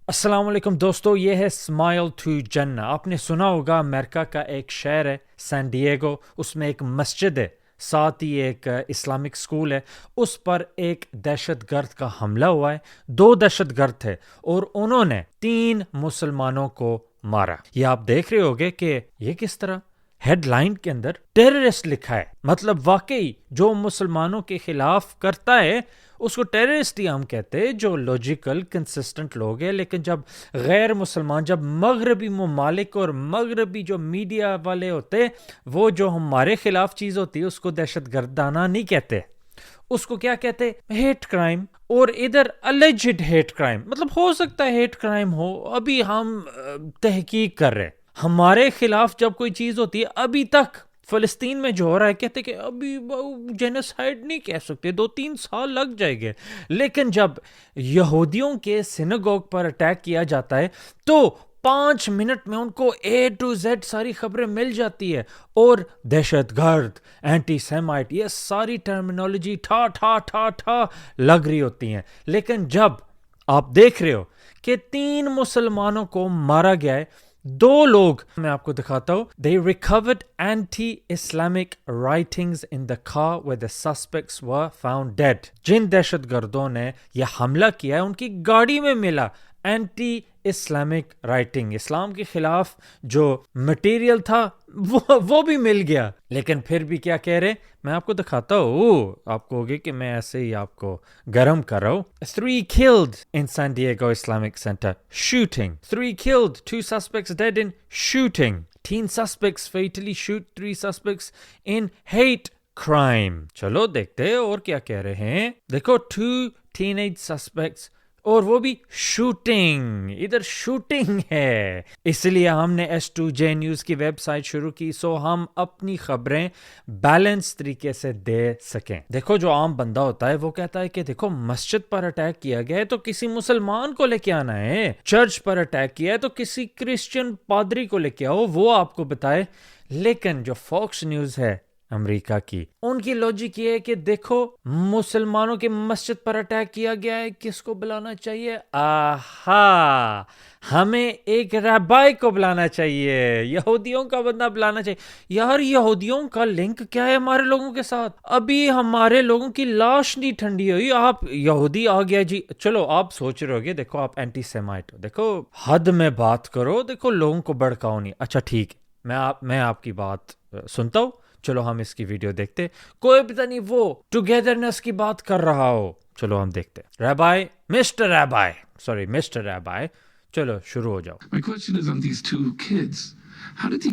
السلام علیکم دوستو، یہ ہے اسمائل ٹو جنہ. آپ نے سنا ہوگا امریکہ کا ایک شہر ہے سین ڈیگو، اس میں ایک مسجد ہے، ساتھ ہی ایک اسلامک اسکول ہے. اس پر ایک دہشت گرد کا حملہ ہوا ہے. 2 دہشت گرد تھے اور انہوں نے 3 مسلمانوں کو مارا. یہ آپ دیکھ رہے ہوگے کہ یہ کس طرح ہیڈ لائن کے اندر ٹیررسٹ لکھا ہے. مطلب واقعی جو مسلمانوں کے خلاف کرتا ہے اس کو ٹیررسٹ ہی ہم کہتے ہیں، جو لاجیکل کنسسٹنٹ لوگ ہیں. لیکن جب غیر مسلمان، جب مغربی ممالک اور مغربی جو میڈیا والے ہوتے، وہ جو ہمارے خلاف چیز ہوتی ہے اس کو دہشت گردانہ نہیں کہتے، اس کو کیا کہتے؟ Hate crime. اور ادھر اللیجڈ ہیٹ کرائم، مطلب ہو سکتا ہے ہیٹ کرائم ہو، ابھی ہم تحقیق کر رہے ہیں. ہمارے خلاف جب کوئی چیز ہوتی ہے، ابھی تک فلسطین میں جو ہو رہا ہے، کہتے کہ ابھی جینوسائیڈ نہیں کہہ سکتے، 2-3 سال لگ جائے گے. لیکن جب یہودیوں کے سینگوگ پر اٹیک کیا جاتا ہے تو 5 منٹ میں ان کو A to Z ساری خبریں مل جاتی ہے. اور دہشت گرد، اینٹی سیمائٹ، یہ ساری ٹرمینالوجی ٹھا ٹھا ٹھا ٹھا لگ رہی ہوتی ہیں. لیکن جب آپ دیکھ رہے ہو کہ 3 مسلمانوں کو مارا گیا ہے، 2 لوگ میں آپ کو دکھاتا ہوں. They recovered anti-Islamic writings in the car where the suspects were found dead. جن دہشت گردوں نے یہ حملہ کیا ہے ان کی گاڑی میں ملا اینٹی اسلامک رائٹنگ، اسلام کے خلاف جو مٹیریل تھا وہ بھی مل گیا. لیکن پھر بھی کیا کہہ رہے، میں آپ کو دکھاتا ہوں. آپ کو ہوگی کہ میں ایسے ہی آپ کو گرم کر رہا ہوں. 3 killed in San Diego Islamic Center shooting. 3 killed, 2 suspects dead in shooting. 10 suspects fatally shoot, 3 suspects in hate crime. چلو دیکھتے ہیں اور کیا کہہ رہے ہیں. دیکھو 2 teenage suspects، اور وہ بھی شوٹنگ. ادھر شوٹنگ ہے، اس لیے ہم نے S2J نیوز کی ویب سائٹ شروع کی، سو ہم اپنی خبریں بیلنس طریقے سے دے سکیں. دیکھو جو عام بندہ ہوتا ہے وہ کہتا ہے کہ دیکھو مسجد پر اٹیک کیا گیا ہے تو کسی مسلمان کو لے کے آنا ہے، چرچ پر اٹیک کیا ہے تو کسی کرسچن پادری کو لے کے آؤ، وہ آپ کو بتائے. لیکن جو فاکس نیوز ہے امریکہ کی، ان کی لاجک یہ ہے کہ دیکھو مسلمانوں کے مسجد پر اٹیک کیا گیا ہے، کس کو بلانا چاہیے؟ آہا، ہمیں ایک رابائی کو بلانا چاہیے، یہودیوں کا بندہ بلانا چاہیے. یار یہودیوں کا لنک کیا ہے ہمارے لوگوں کے ساتھ؟ ابھی ہمارے لوگوں کی لاش نہیں ٹھنڈی ہوئی، آپ یہودی آ گیا جی. چلو آپ سوچ رہے ہوگے، دیکھو آپ اینٹی سیمائٹ ہو، دیکھو حد میں بات کرو، دیکھو لوگوں کو بڑکاؤ نہیں. اچھا ٹھیک ہے، میں آپ کی بات سنتا ہوں. چلو ہم اس کی ویڈیو دیکھتے. کوئی پتہ نہیں وہ ٹوگیدرنس کی بات کر رہا ہو. چلو ہم دیکھتے. رابائی، مسٹر رابائی، چلو شروع ہو جاؤ. My question is on these 2 kids. How did he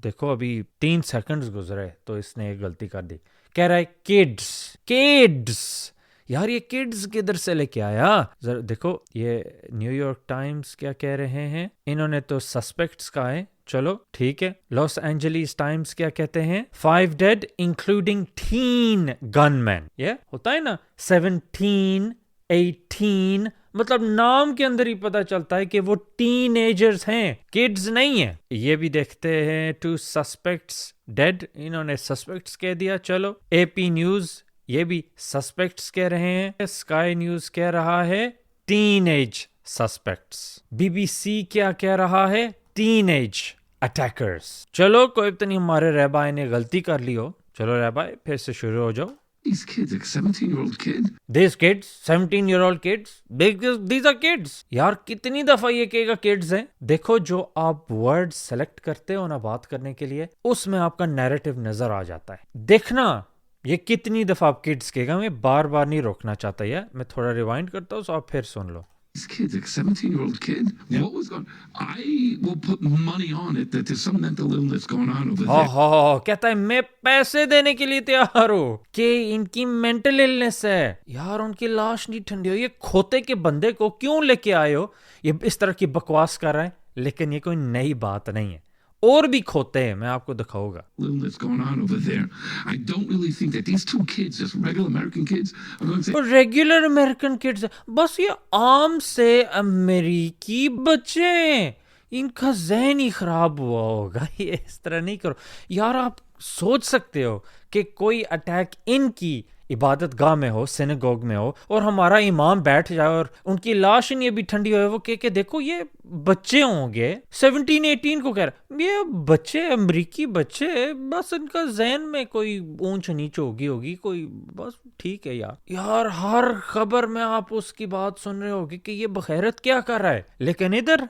دیکھو ابھی 3 سیکنڈز گزرے تو اس نے ایک غلطی کر دی. کہہ رہا ہے کڈس. یار یہ کڈز کدھر سے لے کے آیا؟ ذرا دیکھو یہ نیو یارک ٹائمز کیا کہہ رہے ہیں، انہوں نے تو سسپیکٹس کا ہے. چلو ٹھیک ہے. لاس اینجلیس ٹائمز کیا کہتے ہیں؟ 5 ڈیڈ انکلوڈنگ 10 گن مین. یہ ہوتا ہے نا 17 18، مطلب نام کے اندر ہی پتا چلتا ہے کہ وہ ٹین ایجرز ہیں، کڈز نہیں ہیں. یہ بھی دیکھتے ہیں 2 سسپیکٹس ڈیڈ، انہوں نے سسپیکٹس کہہ دیا. چلو اے پی نیوز یہ بھی سسپیکٹس کہہ رہے ہیں، اسکائی نیوز کہہ رہا ہے ٹین ایج سسپیکٹس، BBC کیا کہہ رہا ہے؟ Teenage attackers. چلو کوئی تو نہیں، ہمارے رہبائی نے غلطی کر لی ہو. چلو رہبائی پھر سے شروع ہو جاؤ. these kids, like 17-year-old kid? These kids, 17-year-old kids, these are kids. یار کتنی دفعہ یہ کہے گا kids ہیں. دیکھو جو آپ ورڈ سلیکٹ کرتے ہو نا بات کرنے کے لیے، اس میں آپ کا نیریٹو نظر آ جاتا ہے. دیکھنا یہ کتنی دفعہ آپ kids کہے گا. میں بار بار نہیں روکنا چاہتا، یہ میں تھوڑا ریوائنڈ کرتا ہوں، سو آپ پھر سن لو. These kids, like 17-year-old kid? Yeah. What was going on? I will put money on it that there's some mental illness going on over there. ہاں کہتا ہے میں پیسے دینے کے لیے تیار ہوں کہ ان کی مینٹل النس ہے. یار ان کی لاش نہیں ٹھنڈی ہو. یہ کھوتے کے بندے کو کیوں لے کے آئے ہو؟ یہ اس طرح کی بکواس کر رہا ہے. لیکن یہ کوئی نئی بات نہیں ہے، اور بھی کھوتے ہیں، میں آپ کو دکھاؤں گا. Illness going on over there. I don't really think that these 2 kids, just regular American kids, are going to say, regular American kids, بس یہ عام سے امریکی بچے ہیں، ان کا ذہن ہی خراب ہوا ہوگا. یہ اس طرح نہیں کرو یار. آپ سوچ سکتے ہو کہ کوئی اٹیک ان کی عبادت گاہ میں ہو, سینگوگ میں ہو, اور ہمارا امام بیٹھ جائے اور ان کی لاش نہیں ابھی ٹھنڈی ہوئے, وہ کہ دیکھو یہ بچے ہوں گے 17-18 کو, کہہ رہا یہ بچے امریکی بچے, بس ان کا ذہن میں کوئی اونچ نیچ ہوگی کوئی, بس ٹھیک ہے یار ہر خبر میں آپ اس کی بات سن رہے ہوگی کہ یہ بغیرت کیا کر رہا ہے, لیکن ادھر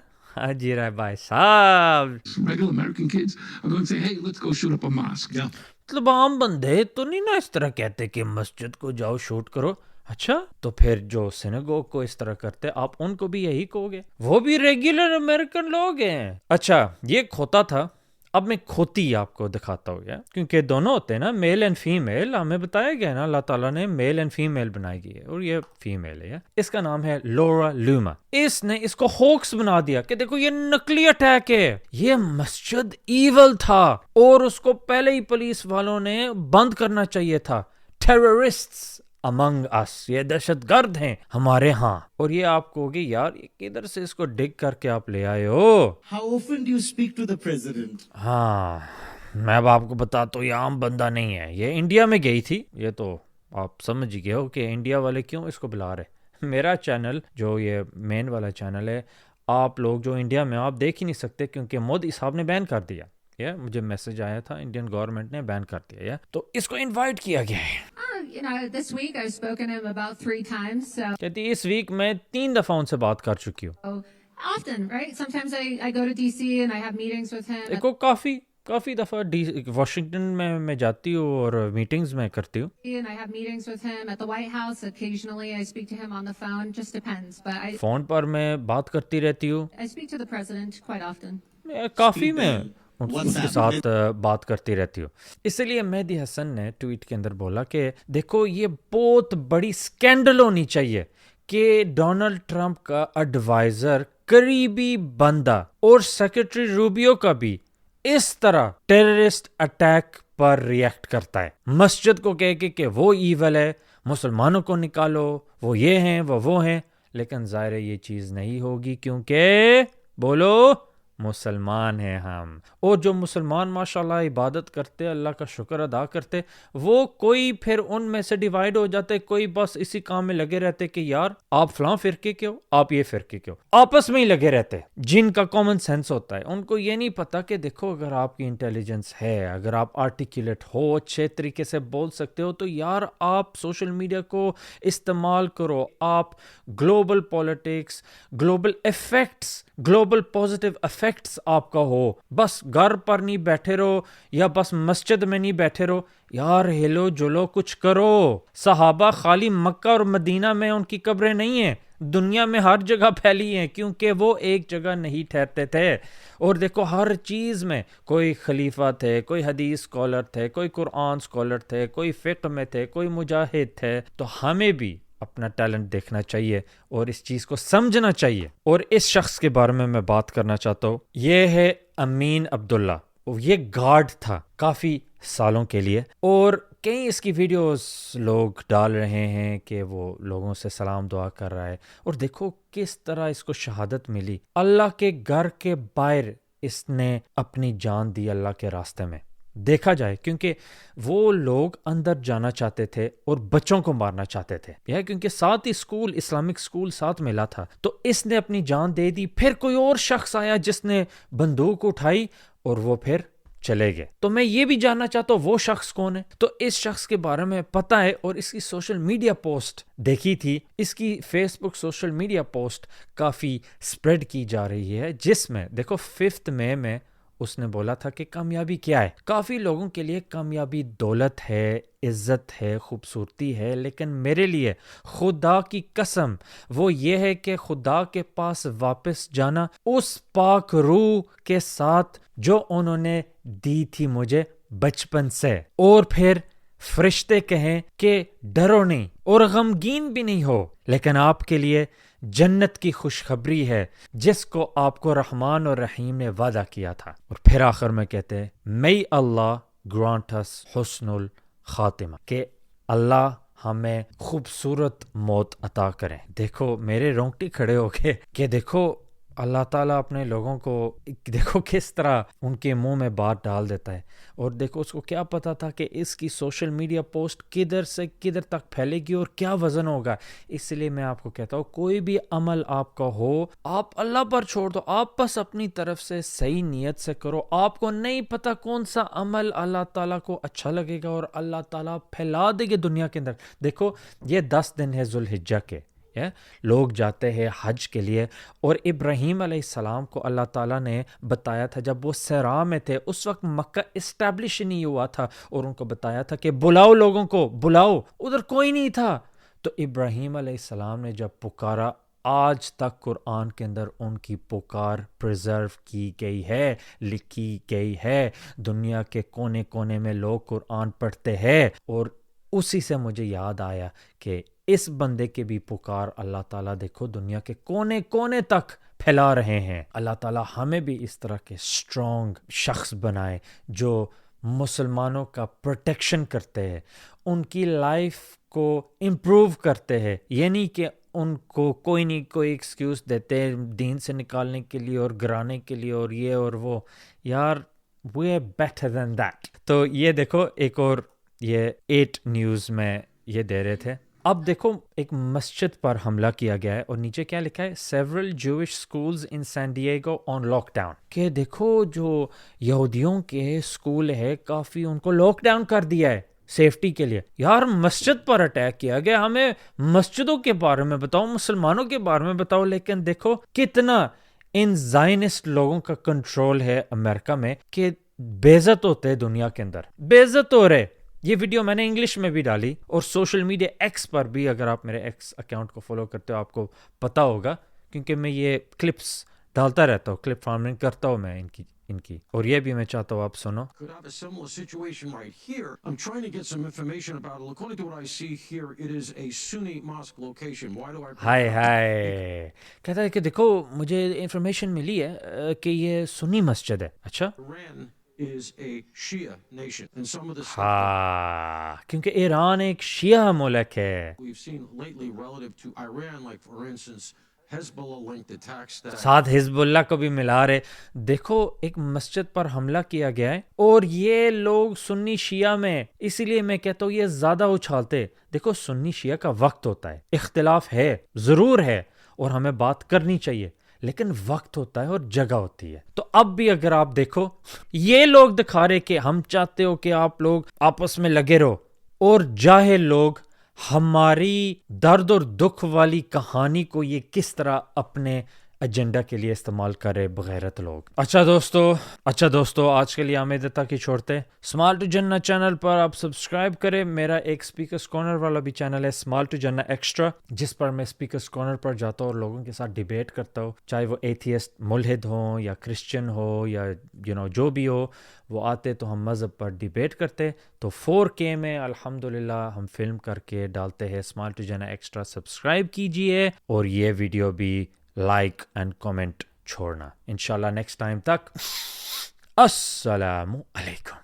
جی رہا بھائی صاحب Regular American kids are going to say, hey, let's go shoot up a mosque. Yeah. مطلب عام بندے تو نہیں نا اس طرح کہتے کہ مسجد کو جاؤ شوٹ کرو. اچھا تو پھر جو سینگوگ کو اس طرح کرتے آپ ان کو بھی یہی کہو گے؟ وہ بھی ریگولر امریکن لوگ ہیں. اچھا یہ کھوتا تھا, اب میں کھوتی آپ کو دکھاتا ہوں گیا, کیونکہ دونوں ہوتے ہیں نا, میل اینڈ فیمیل. ہمیں بتایا گیا نا اللہ تعالیٰ نے میل اینڈ فیمیل بنائی گئی ہے, اور یہ فیمیل ہے. اس کا نام ہے لورا لوما. اس نے اس کو ہوکس بنا دیا کہ دیکھو یہ نقلی اٹیک ہے, یہ مسجد ایول تھا اور اس کو پہلے ہی پولیس والوں نے بند کرنا چاہیے تھا. ٹیررسٹس among us, یہ دہشت گرد ہیں ہمارے ہاں. اور یہ آپ کو ہوگی یار یہ کدھر سے اس کو ڈگ کر کے آپ لے آئے ہو. How often do you speak to the president? ہاں میں اب آپ کو بتاتا ہوں, یہ عام بندہ نہیں ہے, یہ انڈیا میں گئی تھی. یہ تو آپ سمجھ گئے ہو کہ انڈیا والے کیوں اس کو بلا رہے. میرا چینل جو یہ مین والا چینل ہے, آپ لوگ جو انڈیا میں آپ دیکھ ہی نہیں سکتے کیونکہ مودی صاحب نے بین کر دیا. مجھے میسج آیا تھا انڈین گورنمنٹ نے بین کر دیا. تو اس کو انوائٹ کیا گیا ہے. This week I've spoken to him about 3 times. So کہتی اس ویک میں 3 دفعہ ان سے بات کر چکی ہوں. often, right? Sometimes I go to DC and I have meetings with him. دیکھو کافی دفعہ واشنگٹن میں جاتی ہوں اور میٹنگز میں کرتی ہوں. And I have meetings with him at the White House. Occasionally I speak to him on the phone. Just depends. But phone پر میں بات کرتی رہتی ہوں. I speak to the president quite often. کافی میں اس کے ساتھ بات کرتی رہتی ہوں. اس لیے مہدی حسن نے ٹویٹ کے اندر بولا کہ دیکھو یہ بہت بڑی سکینڈل ہونی چاہیے کہ ڈونلڈ ٹرمپ کا ایڈوائزر, قریبی بندہ اور سیکرٹری روبیو کا بھی اس طرح ٹیررسٹ اٹیک پر ریئیکٹ کرتا ہے. مسجد کو کہہ کے کہ وہ ایول ہے, مسلمانوں کو نکالو, وہ یہ ہیں وہ ہیں. لیکن ظاہر ہے یہ چیز نہیں ہوگی کیونکہ بولو مسلمان ہیں ہم, اور جو مسلمان ماشاءاللہ عبادت کرتے, اللہ کا شکر ادا کرتے, وہ کوئی پھر ان میں سے ڈیوائیڈ ہو جاتے, کوئی بس اسی کام میں لگے رہتے کہ یار آپ فلاں فرقے کے ہو, آپ یہ فرقے کے ہو, آپس میں ہی لگے رہتے. جن کا کامن سینس ہوتا ہے ان کو یہ نہیں پتا کہ دیکھو اگر آپ کی انٹیلیجنس ہے, اگر آپ آرٹیکولیٹ ہو, اچھے طریقے سے بول سکتے ہو, تو یار آپ سوشل میڈیا کو استعمال کرو. آپ global politics, global effects, global positive effects آپ کا ہو. بس گھر پر نہیں بیٹھے رہو یا بس مسجد میں نہیں بیٹھے رہو, یار ہلو جلو کچھ کرو. صحابہ خالی مکہ اور مدینہ میں ان کی قبریں نہیں ہیں, دنیا میں ہر جگہ پھیلی ہیں کیونکہ وہ ایک جگہ نہیں ٹھہرتے تھے. اور دیکھو ہر چیز میں کوئی خلیفہ تھے, کوئی حدیث اسکالر تھے, کوئی قرآن اسکالر تھے, کوئی فقہ میں تھے, کوئی مجاہد تھے. تو ہمیں بھی اپنا ٹیلنٹ دیکھنا چاہیے اور اس چیز کو سمجھنا چاہیے. اور اس شخص کے بارے میں بات کرنا چاہتا ہوں, یہ ہے امین عبداللہ. یہ گارڈ تھا کافی سالوں کے لیے, اور کئی اس کی ویڈیوز لوگ ڈال رہے ہیں کہ وہ لوگوں سے سلام دعا کر رہا ہے. اور دیکھو کس طرح اس کو شہادت ملی. اللہ کے گھر کے باہر اس نے اپنی جان دی اللہ کے راستے میں, دیکھا جائے, کیونکہ وہ لوگ اندر جانا چاہتے تھے اور بچوں کو مارنا چاہتے تھے, یا کیونکہ ساتھ ہی اسکول, اسلامک اسکول ساتھ ملا تھا, تو اس نے اپنی جان دے دی. پھر کوئی اور شخص آیا جس نے بندوق اٹھائی اور وہ پھر چلے گئے. تو میں یہ بھی جاننا چاہتا ہوں وہ شخص کون ہے. تو اس شخص کے بارے میں پتہ ہے, اور اس کی سوشل میڈیا پوسٹ دیکھی تھی, اس کی فیس بک سوشل میڈیا پوسٹ کافی سپریڈ کی جا رہی ہے, جس میں دیکھو 5 مئی میں اس نے بولا تھا کہ کامیابی کیا ہے. کافی لوگوں کے لیے کامیابی دولت ہے, عزت ہے, خوبصورتی ہے, لیکن میرے لیے خدا کی قسم وہ یہ ہے کہ خدا کے پاس واپس جانا اس پاک روح کے ساتھ جو انہوں نے دی تھی مجھے بچپن سے. اور پھر فرشتے کہیں کہ ڈرو نہیں اور غمگین بھی نہیں ہو, لیکن آپ کے لیے جنت کی خوشخبری ہے جس کو آپ کو رحمان اور رحیم نے وعدہ کیا تھا. اور پھر آخر میں کہتے ہیں may Allah grant us حسن الخاتمہ, کہ اللہ ہمیں خوبصورت موت عطا کریں. دیکھو میرے رونگٹے کھڑے ہو گئے کہ دیکھو اللہ تعالیٰ اپنے لوگوں کو دیکھو کس طرح ان کے منہ میں بات ڈال دیتا ہے. اور دیکھو اس کو کیا پتا تھا کہ اس کی سوشل میڈیا پوسٹ کدھر سے کدھر تک پھیلے گی اور کیا وزن ہوگا. اس لیے میں آپ کو کہتا ہوں کوئی بھی عمل آپ کا ہو آپ اللہ پر چھوڑ دو, آپ بس اپنی طرف سے صحیح نیت سے کرو. آپ کو نہیں پتا کون سا عمل اللہ تعالیٰ کو اچھا لگے گا اور اللہ تعالیٰ پھیلا دے گے دنیا کے اندر. دیکھو یہ 10 دن ہے ذوالحجہ کے, لوگ جاتے ہیں حج کے لیے, اور ابراہیم علیہ السلام کو اللہ تعالیٰ نے بتایا تھا جب وہ صحرا میں تھے, اس وقت مکہ اسٹیبلش نہیں ہوا تھا, اور ان کو بتایا تھا کہ بلاؤ لوگوں کو, بلاؤ, ادھر کوئی نہیں تھا. تو ابراہیم علیہ السلام نے جب پکارا, آج تک قرآن کے اندر ان کی پکار پریزرو کی گئی ہے, لکھی گئی ہے. دنیا کے کونے کونے میں لوگ قرآن پڑھتے ہیں, اور اسی سے مجھے یاد آیا کہ اس بندے کے بھی پکار اللہ تعالیٰ دیکھو دنیا کے کونے کونے تک پھیلا رہے ہیں. اللہ تعالیٰ ہمیں بھی اس طرح کے اسٹرانگ شخص بنائے جو مسلمانوں کا پروٹیکشن کرتے ہیں, ان کی لائف کو امپروو کرتے ہیں. یہ نہیں کہ ان کو کوئی نہیں کوئی ایکسکیوز دیتے ہیں دین سے نکالنے کے لیے اور گرانے کے لیے اور یہ اور وہ. یار we are better than that. تو یہ دیکھو ایک اور یہ 8 نیوز میں یہ دے رہے تھے. اب دیکھو ایک مسجد پر حملہ کیا گیا ہے اور نیچے کیا لکھا ہے, several Jewish schools in San Diego on lockdown. کہ دیکھو جو یہودیوں کے اسکول ہے کافی ان کو لاک ڈاؤن کر دیا ہے سیفٹی کے لیے. یار مسجد پر اٹیک کیا گیا, ہمیں مسجدوں کے بارے میں بتاؤ, مسلمانوں کے بارے میں بتاؤ. لیکن دیکھو کتنا ان زائنسٹ لوگوں کا کنٹرول ہے امریکہ میں کہ بے عزت ہوتے ہیں دنیا کے اندر, بے عزت ہو رہے. یہ ویڈیو میں نے انگلش میں بھی ڈالی اور سوشل میڈیا ایکس پر بھی, اگر آپ میرے ایکس اکاؤنٹ کو فالو کرتے ہو آپ کو پتا ہوگا, کیونکہ میں یہ کلپس ڈالتا رہتا ہوں, کلپ فارمنگ کرتا ہوں میں ان کی اور یہ بھی میں چاہتا ہوں آپ سنو. Could have a similar situation right here. I'm trying to get some information about it. According to what I see here, it is a Sunni mosque location. Why do I... ہائے کہتا ہے کہ دیکھو مجھے انفارمیشن ملی ہے کہ یہ سنی مسجد ہے. اچھا Iran is a Shia nation. And some of the stuff ہاں, کیونکہ ایران ایک شیعہ ملک ہے. we've seen lately relative to Iran, like for instance, Hezbollah-linked attacks that... ساتھ حزب اللہ کو بھی ملا رہے. دیکھو ایک مسجد پر حملہ کیا گیا ہے اور یہ لوگ سنی شیعہ میں, اسی لیے میں کہتا ہوں یہ زیادہ اچھالتے. دیکھو سنی شیعہ کا وقت ہوتا ہے, اختلاف ہے ضرور ہے اور ہمیں بات کرنی چاہیے, لیکن وقت ہوتا ہے اور جگہ ہوتی ہے. تو اب بھی اگر آپ دیکھو یہ لوگ دکھا رہے کہ ہم چاہتے ہو کہ آپ لوگ آپس میں لگے رہو, اور جاہل لوگ ہماری درد اور دکھ والی کہانی کو یہ کس طرح اپنے ایجنڈا کے لیے استعمال کرے بغیرت لوگ. اچھا دوستو آج کے لیے ہمیں تک ہی چھوڑتے. اسمال ٹو جنہ چینل پر آپ سبسکرائب کریں. میرا ایک اسپیکرز کارنر والا بھی چینل ہے اسمال ٹو جنہ ایکسٹرا, جس پر میں اسپیکرز کارنر پر جاتا ہوں اور لوگوں کے ساتھ ڈیبیٹ کرتا ہوں, چاہے وہ ایتھیسٹ ملحد ہوں یا کرسچن ہو یا جو بھی ہو, وہ آتے تو ہم مذہب پر ڈیبیٹ کرتے. تو 4K میں الحمدللہ ہم فلم کر کے ڈالتے ہیں. اسمال ٹو جنہ ایکسٹرا سبسکرائب کیجئے اور یہ ویڈیو بھی لائک اینڈ کمنٹ چھوڑنا. انشاءاللہ نیکسٹ ٹائم تک السلام علیکم.